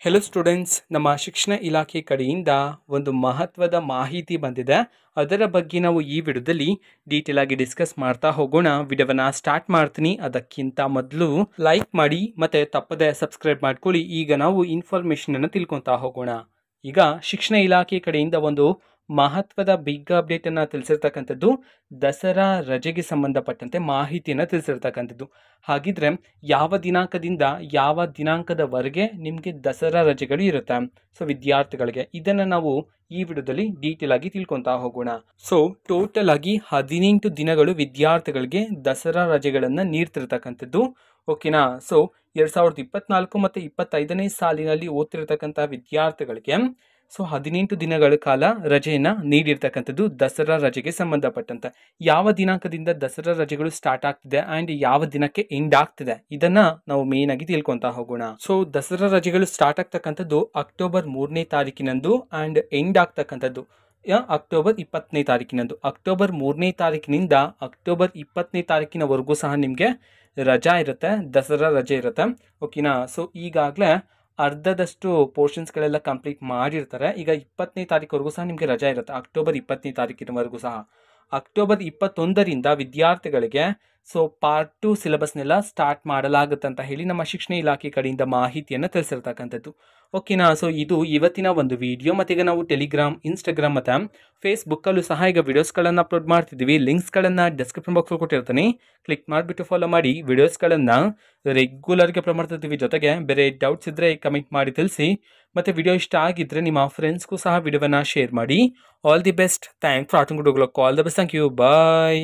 Hello students, ನಮ್ಮ ಶಿಕ್ಷಣ ಇಲಾಖೆ ಕಡೆಯಿಂದ ಒಂದು ಮಹತ್ವದ ಮಾಹಿತಿ ಬಂದಿದೆ. ಅದರ ಬಗ್ಗೆ ನಾವು ಈ ವಿಡಿಯೋದಲ್ಲಿ ಡೀಟೇಲ್ ಆಗಿ ಡಿಸ್ಕಸ್ ಮಾಡ್ತಾ ಹೋಗೋಣ. ವಿಡಿಯೋವನ್ನ ಸ್ಟಾರ್ಟ್ ಮಾಡ್ತೀನಿ. ಅದಕ್ಕಿಂತ ಮೊದಲು ಲೈಕ್ ಮಾಡಿ ಮತ್ತೆ ತಪ್ಪದೆ ಸಬ್ಸ್ಕ್ರೈಬ್ ಮಾಡ್ಕೊಳ್ಳಿ. ಈಗ ನಾವು ಇನ್ಫಾರ್ಮೇಷನ್ ಅನ್ನು ತಿಳ್ಕೊತಾ ಹೋಗೋಣ. ಈಗ ಶಿಕ್ಷಣ ಇಲಾಖೆ ಕಡೆಯಿಂದ ಒಂದು ಮಹತ್ವದ ಬಿಗ್ ಅಪ್ಡೇಟ್ ಅನ್ನ ತಿಳಿಸಿರ್ತಕ್ಕಂಥದ್ದು, ದಸರಾ ರಜೆಗೆ ಸಂಬಂಧಪಟ್ಟಂತೆ ಮಾಹಿತಿಯನ್ನು ತಿಳಿಸಿರ್ತಕ್ಕಂಥದ್ದು. ಹಾಗಿದ್ರೆ ಯಾವ ದಿನಾಂಕದಿಂದ ಯಾವ ದಿನಾಂಕದವರೆಗೆ ನಿಮಗೆ ದಸರಾ ರಜೆಗಳು ಇರುತ್ತೆ ಸೊ ವಿದ್ಯಾರ್ಥಿಗಳಿಗೆ, ಇದನ್ನು ನಾವು ಈ ವಿಡಿಯೋದಲ್ಲಿ ಡೀಟೇಲ್ ಆಗಿ ತಿಳ್ಕೊತಾ ಹೋಗೋಣ. ಸೊ ಟೋಟಲ್ ಆಗಿ 18 ದಿನಗಳು ವಿದ್ಯಾರ್ಥಿಗಳಿಗೆ ದಸರಾ ರಜೆಗಳನ್ನು ನೀಡ್ತಿರ್ತಕ್ಕಂಥದ್ದು. ಓಕೆನಾ. ಸೊ 2024 ಮತ್ತು 25ನೇ ಸಾಲಿನಲ್ಲಿ ಓದ್ತಿರ್ತಕ್ಕಂಥ ವಿದ್ಯಾರ್ಥಿಗಳಿಗೆ 18 ದಿನಗಳ ಕಾಲ ರಜೆಯನ್ನು ನೀಡಿರ್ತಕ್ಕಂಥದ್ದು ದಸರಾ ರಜೆಗೆ ಸಂಬಂಧಪಟ್ಟಂತೆ. ಯಾವ ದಿನಾಂಕದಿಂದ ದಸರಾ ರಜೆಗಳು ಸ್ಟಾರ್ಟ್ ಆಗ್ತಿದೆ ಆ್ಯಂಡ್ ಯಾವ ದಿನಕ್ಕೆ ಎಂಡ್ ಆಗ್ತಿದೆ ಇದನ್ನ ನಾವು ಮೇನ್ ಆಗಿ ತಿಳ್ಕೊತಾ ಹೋಗೋಣ. ಸೊ ದಸರಾ ರಜೆಗಳು ಸ್ಟಾರ್ಟ್ ಆಗ್ತಕ್ಕಂಥದ್ದು ಅಕ್ಟೋಬರ್ 3ನೇ ತಾರೀಕಿನಂದು ಆ್ಯಂಡ್ ಎಂಡ್ ಆಗ್ತಕ್ಕಂಥದ್ದು ಅಕ್ಟೋಬರ್ 20ನೇ ತಾರೀಕಿನಂದು. ಅಕ್ಟೋಬರ್ 3ನೇ ತಾರೀಕಿನಿಂದ ಅಕ್ಟೋಬರ್ 20ನೇ ತಾರೀಕಿನವರೆಗೂ ಸಹ ನಿಮಗೆ ರಜಾ ಇರುತ್ತೆ, ದಸರಾ ರಜೆ ಇರುತ್ತೆ. ಓಕೆನಾ. ಸೊ ಈಗಾಗಲೇ ಅರ್ಧದಷ್ಟು ಪೋರ್ಷನ್ಸ್ಗಳೆಲ್ಲ ಕಂಪ್ಲೀಟ್ ಮಾಡಿರ್ತಾರೆ. ಈಗ 20ನೇ ತಾರೀಕುವರೆಗೂ ಸಹ ನಿಮಗೆ ರಜಾ ಇರುತ್ತೆ, ಅಕ್ಟೋಬರ್ 20ನೇ ತಾರೀಕಿನವರೆಗೂ ಸಹ. ಅಕ್ಟೋಬರ್ 21ರಿಂದ ವಿದ್ಯಾರ್ಥಿಗಳಿಗೆ ಪಾರ್ಟ್ 2 ಸಿಲೆಬಸ್ನೆಲ್ಲ ಸ್ಟಾರ್ಟ್ ಮಾಡಲಾಗುತ್ತೆ ಅಂತ ಹೇಳಿ ನಮ್ಮ ಶಿಕ್ಷಣ ಇಲಾಖೆ ಕಡೆಯಿಂದ ಮಾಹಿತಿಯನ್ನು ತಿಳಿಸಿರ್ತಕ್ಕಂಥದ್ದು. ಓಕೆನಾ. ಸೊ ಇದು ಇವತ್ತಿನ ಒಂದು ವಿಡಿಯೋ. ಮತ್ತು ಈಗ ನಾವು ಟೆಲಿಗ್ರಾಮ್, ಇನ್ಸ್ಟಾಗ್ರಾಮ್ ಮತ್ತು ಫೇಸ್ಬುಕ್ಕಲ್ಲೂ ಸಹ ಈಗ ವಿಡಿಯೋಸ್ಗಳನ್ನು ಅಪ್ಲೋಡ್ ಮಾಡ್ತಿದ್ದೀವಿ. ಲಿಂಕ್ಸ್ಗಳನ್ನು ಡಿಸ್ಕ್ರಿಪ್ಷನ್ ಬಾಕ್ಸಲ್ಲಿ ಕೊಟ್ಟಿರ್ತೀನಿ, ಕ್ಲಿಕ್ ಮಾಡಿಬಿಟ್ಟು ಫಾಲೋ ಮಾಡಿ. ವಿಡಿಯೋಸ್ಗಳನ್ನು ರೆಗ್ಯುಲರ್ಗೆ ಅಪ್ಲೋಡ್ ಮಾಡ್ತಿರ್ತೀವಿ. ಜೊತೆಗೆ ಬೇರೆ ಡೌಟ್ಸ್ ಇದ್ದರೆ ಕಮೆಂಟ್ ಮಾಡಿ ತಿಳಿಸಿ. ಮತ್ತು ವಿಡಿಯೋ ಇಷ್ಟ ಆಗಿದ್ದರೆ ನಿಮ್ಮ ಫ್ರೆಂಡ್ಸ್ಗೂ ಸಹ ವಿಡಿಯೋವನ್ನು ಶೇರ್ ಮಾಡಿ. All the best. Thank for watching. All the best. Thank you. Bye.